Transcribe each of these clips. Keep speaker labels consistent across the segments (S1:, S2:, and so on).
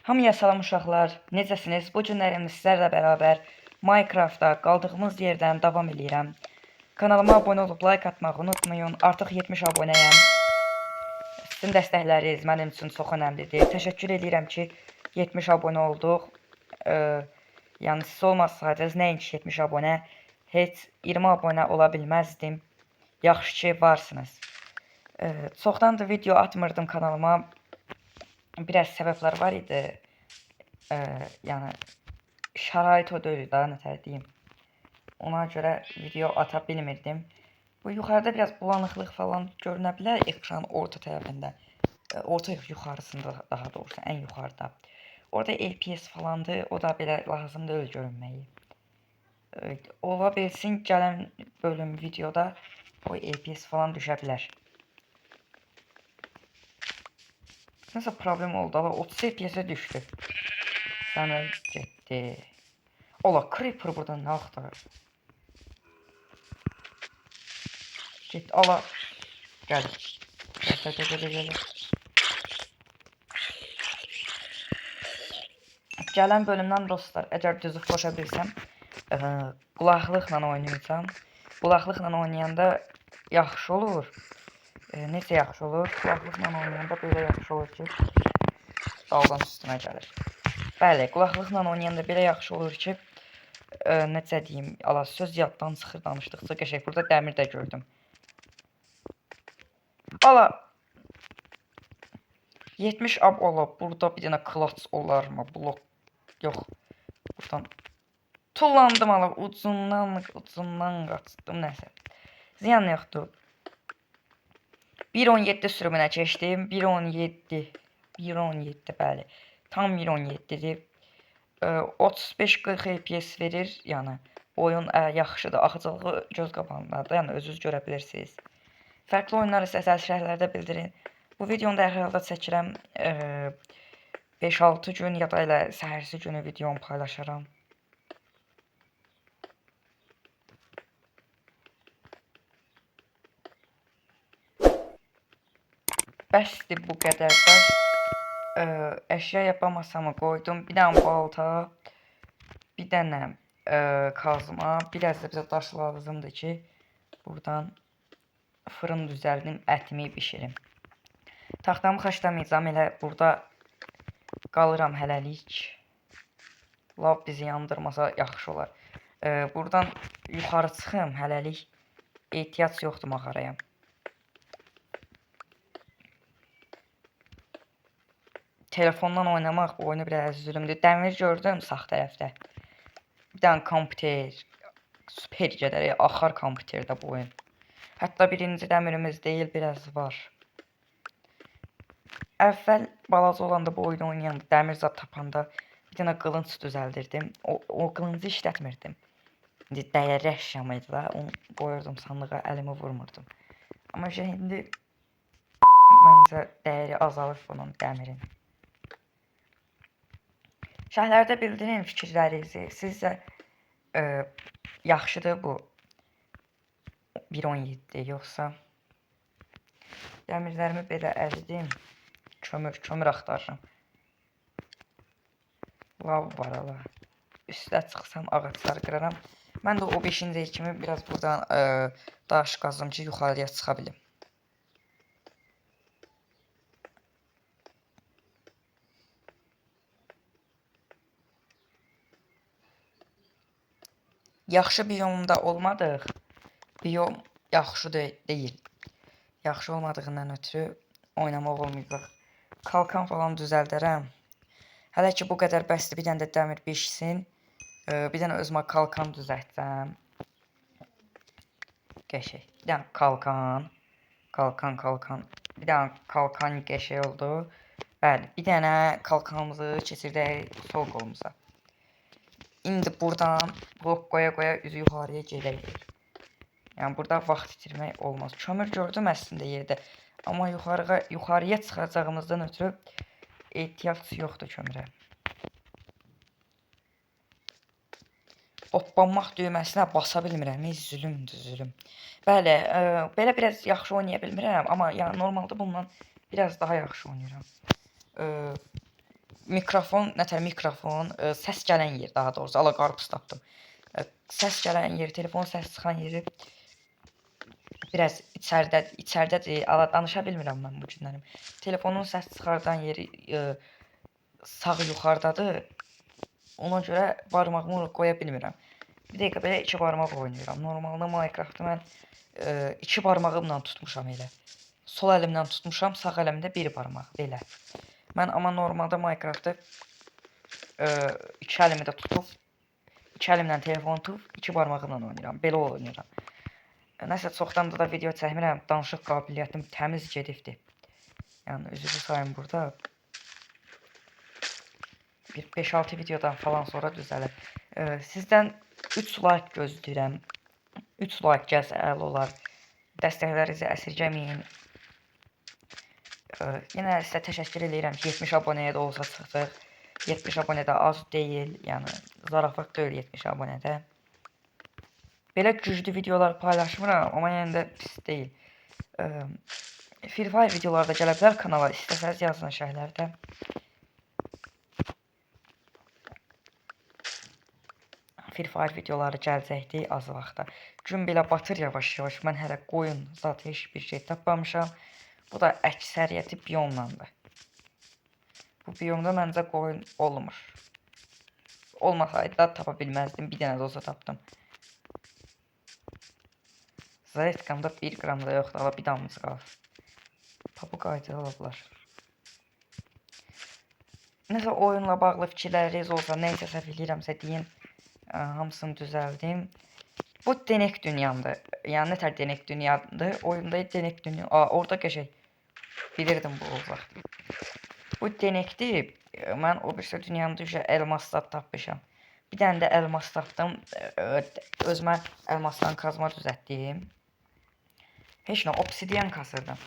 S1: Hamıya salam uşaqlar. Necəsiniz? Bu günlərim sizlərlə bərabər Minecraftda qaldığımız yerdən davam edirəm. Kanalıma abunə olub like atmağı unutmayın. Artıq 70 abunəyəm. Sizin dəstəkləriniz mənim üçün çox önəmlidir. Təşəkkür edirəm ki 70 abunə olduq. Yəni siz olmasaydınız nəinki 70 abunə, heç 20 abunə ola bilməzdim. Yaxşı ki varsınız. Çoxdandır video atmırdım kanalıma. Biraz səbəblər var idi. Yəni şərait o deyil daha nətər deyim. Ona görə video ata bilmirdim. Bu yuxarıda biraz bulanıqlıq falan görünə bilər ekranın orta tərəfində. Orta yuxarısında daha doğrusu ən yuxarıda. Orada FPS falandır. O da belə lazım deyil görünməyi. Ola bilsin gələn bölüm videoda o FPS falan düşə bilər. Nəsə problem oldu. 30 FPS-ə düşdü. Sənə getdi. Ola, Creeper buradan nə axtarır? Get, ala. Gəl. Gəl. Gələn bölümdən dostlar, əgər düzü qoşa bilsəm, qulaqlıqla oynayacağam. Qulaqlıqla oynayanda yaxşı olur. Necə yaxşı olur? Qulaqlıqla oynayanda belə yaxşı olur ki, daldan üstünə gəlir. Bəli, qulaqlıqla oynayanda belə yaxşı olur ki, necə deyim, ala söz yaddan çıxır danışdıqca qəşəng. Burada dəmir də gördüm. Ala 70 ab olub. Burada bir dənə klaç olarmı? Blok yox. Buradan tullandım ala ucundan qaçdım nəsə. Ziyan yoxdur. 1.17 sürümünə keçdim. 1.17 bəli. Tam 1.17-dir. 35-40 FPS verir. Yəni oyun yaxşıdır. Axıcılığı göz qabağındadır. Yəni özünüz görə bilirsiniz. Fərqli oyunları istəsəniz şərhlərdə bildirin. Bu videonu da hər halda çəkirəm. 5-6 gün ya da elə səhərsi günü videomu paylaşaram. Bəsdir bu qədər daş. Əşya yapamasam qoydum. Bir dənə balta, bir dənə kazma, biraz da bizə daş lazımdır ki, buradan fırın düzəldim, ətimi bişirim. Taxtamı xaçlamayacağam, elə burada qalıram hələlik. Lav bizi yandırmasa yaxşı olar. Buradan yuxarı çıxım hələlik. Ehtiyac yoxdur mağaraya. Telefondan oynamaq oyunu biraz zülümdür. Dəmir gördüm sağ tərəfdə. Bir dənə kompüter. Super gedər, axar kompüterdə bu oyun. Hətta birinci dəmirimiz deyil, biraz var. Əvvəl balaca olanda bu oyunu oynayanda, dəmir zad tapanda bir dənə qılınc düzəldirdim. O qılıncı işlətmirdim. İndi dəyərli əşyam idi da, onu qoyurdum sandığa, əlimi vurmurdum. Amma indi məncə dəyəri azalır bunun, dəmirin. Şərhlərdə bildirin fikirlərinizi. Sizcə yaxşıdır bu 1.17 yoxsa? Dəmirlərimi belə əridim. Kömür axtarıram. Lav var ala. Üstə çıxsam ağacları qıraram. Mən də o 5-ci kimi biraz buradan daş qazım ki, yuxarıya çıxa bilim. Yaxşı biyomda olmadıq. Biyom yaxşı deyil. Yaxşı olmadığından ötürü oynamaq olmayacaq. Kalkan falan düzəldərəm. Hələ ki bu qədər bəsdir. Bir dənə də dəmir bişsin. Bir dənə özümə kalkan düzəltəcəm. Qəşəng. Bir dənə kalkan. Kalkan. Bir dənə kalkan qəşəng oldu. Bəli, bir dənə kalkanımızı keçirdək sol qolumuza. İndi buradan blok qoya üzü yuxarıya gedək. Yəni burada vaxt itirmək olmaz. Kömür gördüm əslində yerdə. Amma yuxarıya çıxacağımızdan ötürü ehtiyac yoxdur kömürə. Hoppanmaq düyməsinə basa bilmirəm. Zülümdür, zülüm. Bəli, belə biraz yaxşı oynaya bilmirəm. Amma yəni normalda bundan biraz daha yaxşı oynayıram. mikrofon, nətər mikrofon, səs gələn yer daha doğrusu, ala qarpız tapdım. Səs gələn yer, telefon səs çıxan yeri biraz içərdədir. Ala danışa bilmirəm mən bu günlərim. Telefonun səs çıxardan yeri sağ yuxarıdadır. Ona görə barmağımı qoya bilmirəm. Bir dəqiqə belə iki barmaq oynayıram. Normalda Minecraft'ı mən iki barmağımla tutmuşam elə. Sol əlimlə tutmuşam, sağ əlimdə bir barmaq belə. Mən amma normalda Minecraft'ı iki əlimi də tutub, iki əlimlə telefonu tutub, iki barmağımla oynayıram. Belə oynayıram. Nəsə çoxdandır da video çəkmirəm. Danışıq qabiliyyətim təmiz gedibdir. Yəni üzrü sayım burada. Bir 5-6 videodan falan sonra düzələr. Sizdən 3 like gözləyirəm. 3 like gəlsə əla olar. Dəstəklərinizi əsirgəməyin. Yenə sizə təşəkkür edirəm ki, 70 abunəyə də olsa çıxdıq. 70 abunədə az deyil, yəni zarafat deyil 70 abunədə. Belə güclü videolar paylaşmıram, amma yəni də pis deyil. Free Fire videoları da gələ bilər kanala, istəsəniz yazın şərhlərdə. Free Fire videoları gələcəkdir az vaxtda. Gün belə batır yavaş-yavaş. Mən hələ qoyun zat heç bir şey tapmamışam. Bu da əksəriyyəti biyomlandır. Bu biyomda məncə qoyun olmur. Olmasaydı da tapa bilməzdim. Bir dənə də olsa tapdım. Zaretkamda 1 qram da yoxdur. Ala bir damız qalır. Papu qayda olablar. Nəsə oyunla bağlı fikirləriniz olsa, nə isə səhv eləyirəmsə deyin. Hamısını düzəldim. Bu denek dünyamdır. Yəni nətər denek dünyadır? Oyunda denek dünya. Orada qəşəng. Bilirdim bu olacaq. Bu denekdir. Mən o birisi dünyamda elmaslar tapmışam. Bir dənə də elmas tapdım. Özümə elmasdan kazma düzəltdim. Heç nə, obsidian kasırdım.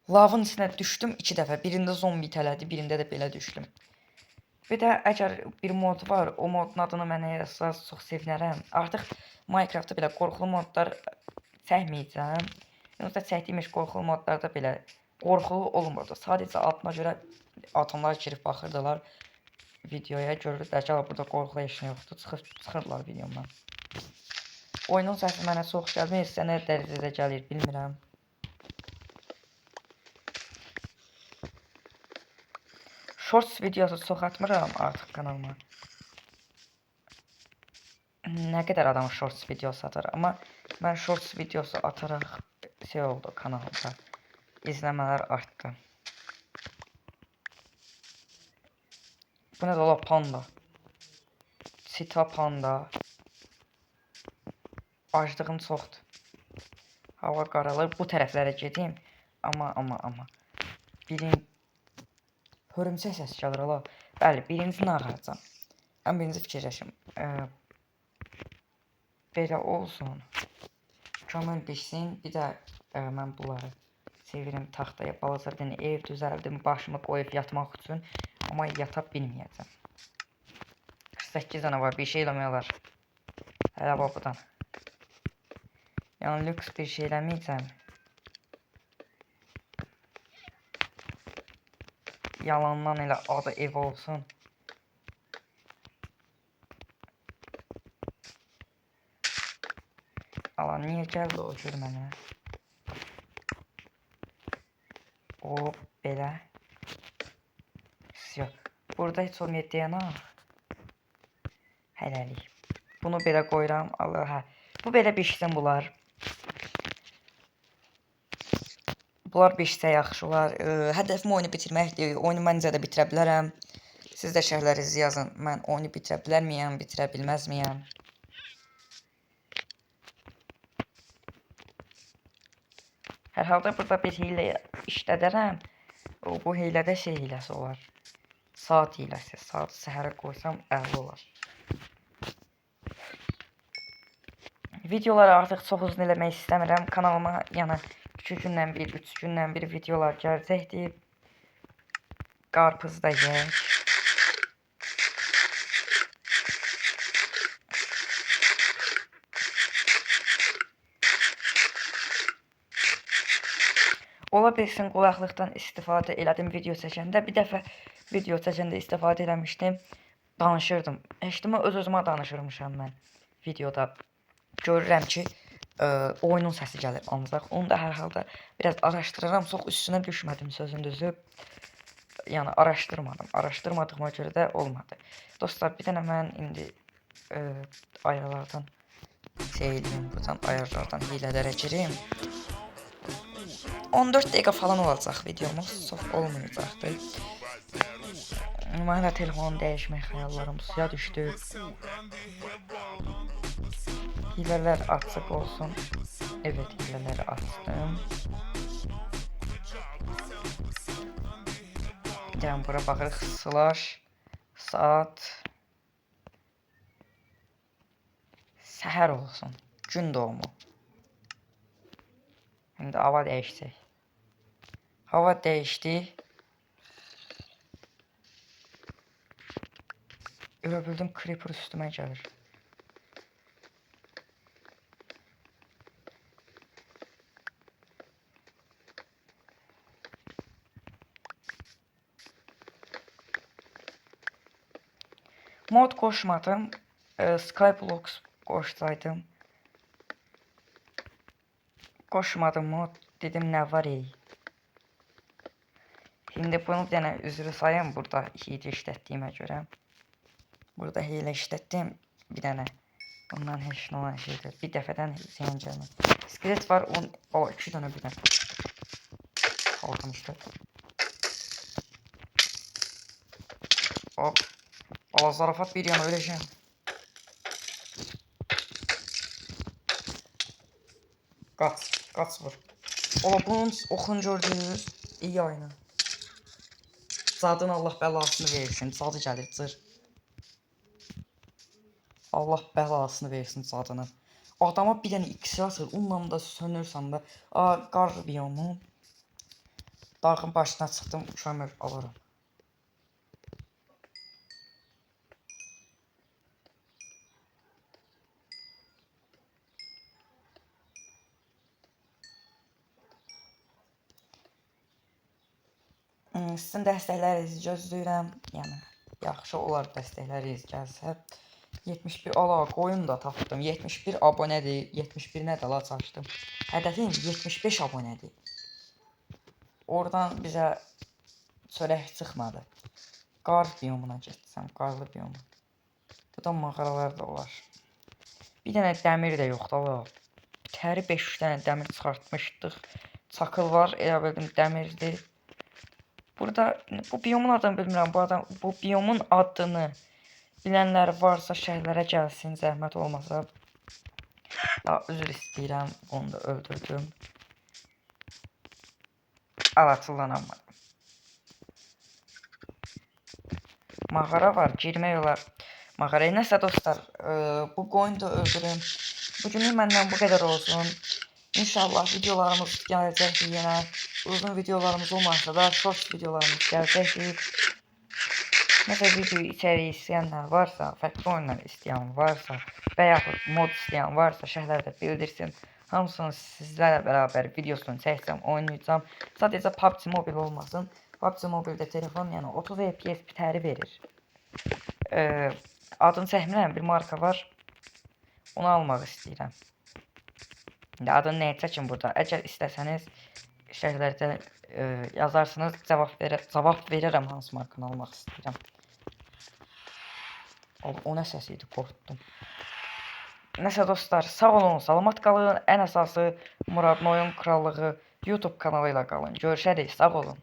S1: Lavın içinə düşdüm 2 dəfə. Birində zombi itələdi, birində də belə düşdüm. Bir də əgər bir mod var, o modun adını mənə yazsanız çox sevinərəm. Artıq Minecraftda belə qorxulu modlar çəkməyəcəm. Yoksa çəkdiyim qorxulu modlarda belə qorxulu olmurdu. Sadəcə adına görə adamlar girib baxırdılar videoya, görürdülər ki, burada qorxulu heç nə yoxdur, çıxırdılar videomdan. Oyunun səsi mənə çox gəlmir, sizə nə dərəcədə gəlir bilmirəm. Shorts videosu çox atmıram artıq kanalıma. Nə qədər adam shorts videosu atar, amma mən shorts videosu ataraq şey oldu kanalımda. İzləmələr artdı. Bu nə də ola panda. Sita panda. Aclığım çoxdur. Hava qaralır. Bu tərəflərə gedim. Amma. Hörümçək səsi gəlir ola. Bəli, birincini ağacam. Ən birinci fikirləşim. Belə olsun. Kömür pişsin. Bir də mən bunları çevirim taxtaya. Balaca bir ev düzəldim. Başımı qoyub yatmaq üçün. Amma yata bilməyəcəm. 48 dənə var. Bir şey eləmək olar. Hələ babadan. Yəni lüks bir şey eləməyəcəm. Yalandan elə adı ev olsun. Allah niye gəldi o cür mənə? O belə. Yox. Burada heç olmayıb dayanaq. Hələlik. Bunu belə qoyuram. Allah hə. Bu belə bişsin bunlar. Bunlar bişsə yaxşı olar. Hədəfim oyunu bitirməkdir. Oyunu məncə də bitirə bilərəm. Siz də şərhlərinizi yazın. Mən oyunu bitirə bilərmiyəm, bitirə bilməzmiyəm? Hər halda burada bir hiylə işlədərəm. Bu hiylədə şey hiləsi olar. Saat hiləsi. Saat səhərə qoysam əla olar. Videoları artıq çox uzun eləmək istəmirəm. Kanalıma yəni 2 gündən bir, 3 gündən bir videolar gələcəkdir. Qarpız da yeyək. Ola bilsin qulaqlıqdan istifadə elədim video çəkəndə. Bir dəfə video çəkəndə istifadə eləmişdim. Danışırdım. Eşitdim öz-özümə danışırmışam mən videoda. Görürəm ki, oyunun səsi gəlir ancaq. Onu da hər halda biraz araşdırıram. Çox üstünə düşmədim sözün düzü. Yəni araşdırmadım. Araşdırmadığıma görə də olmadı. Dostlar, bir dənə mən indi ayarlardan eləyim. Buradan ayarlardan hilələrə girim. 14 dəqiqə falan olacaq videomuz. Çox olmayacaqdır. Mənə telefonu dəyişmək xəyallarım suya düşdü. Hilələr açıq olsun. Evet, hilələri açdım. Gəlin bura baxırıq. Slash saat səhər olsun. Gün doğumu. İndi hava dəyişəcək. Hava dəyişdi. Elə bildim creeper üstümə gəlir. Mod qoşmadım. Skyblocks qoşsaydım. Qoşmadım mod. Dedim nə var ey. Şimdi bunu bir dənə üzrü sayım burada hile işlətdiyimə görə. Burada hile işlətdim. Bir dənə. Bundan heç nə olan şeydir. Bir dəfədən ziyan gəlmir. Skelet var. O 2 dənə bir dənə. Aldım işte. Hop. Allah zarafat bir yana öleceğim. Kaç vur. Ola bunun oxunu gördünüz. İyi aynen. Zadın Allah bəlasını versin. Zadı gəlir cır. Allah bəlasını versin zadını. Adama bir dənə iksir atır. Onunla da sönürsən də. Qar biyomu. Dağın başına çıxdım. Kömür alırım. Sizin dəstəklərinizi gözləyirəm. Yəni yaxşı olar dəstəkləriniz gəlsə. 71 qoyun da tapdım. 71 abonədir. 71 nə də la açdım. Hədəfim 75 abonədir. Oradan bizə çörək çıxmadı. Qar biyomuna getsəm, qarlı biyomu. Burada mağaralar da olar. Bir dənə dəmir də yoxdur. Təri 5-3 dənə dəmir çıxartmışdıq. Çakıl var, elə bildim dəmirdir. Burada bu biyomun adını bilmirəm. Bu biyomun adını bilənlər varsa şəhərlərə gəlsin, zəhmət olmasa. Üzr istəyirəm, onu da öldürdüm. Alatıllanamadım. Mağara var, girmək olar. Mağaraya nəsə dostlar, bu qoyunu da öldürüm. Bugünlük məndən bu qədər olsun. İnşallah videolarımız gələcəkdir yenə. Uzun videolarımız olmasa da short videolarımız gələcəkdir. Nəsə video içəriyi istəyənlər varsa, fərqli oyunlar istəyən varsa və yaxud mod istəyən varsa şərhlərdə bildirsin. Hamısını sizlərlə bərabər videosunu çəksəm, oynayacağım. Sadəcə PUBG Mobile olmasın. PUBG Mobile'də telefon yəni 30 FPS bitəri verir. Adını çəkmirəm, bir marka var. Onu almaq istəyirəm. İndi adını nəyə çəkin burada? Əgər istəsəniz şərhlərdə yazarsınız, cavab verərəm hansı markanı almaq istəyirəm. O nə səs idi, qorxdum. Nəsə dostlar, sağ olun, salamat qalın. Ən əsası Muradın Oyun Krallığı YouTube kanalı ilə qalın. Görüşərik, sağ olun.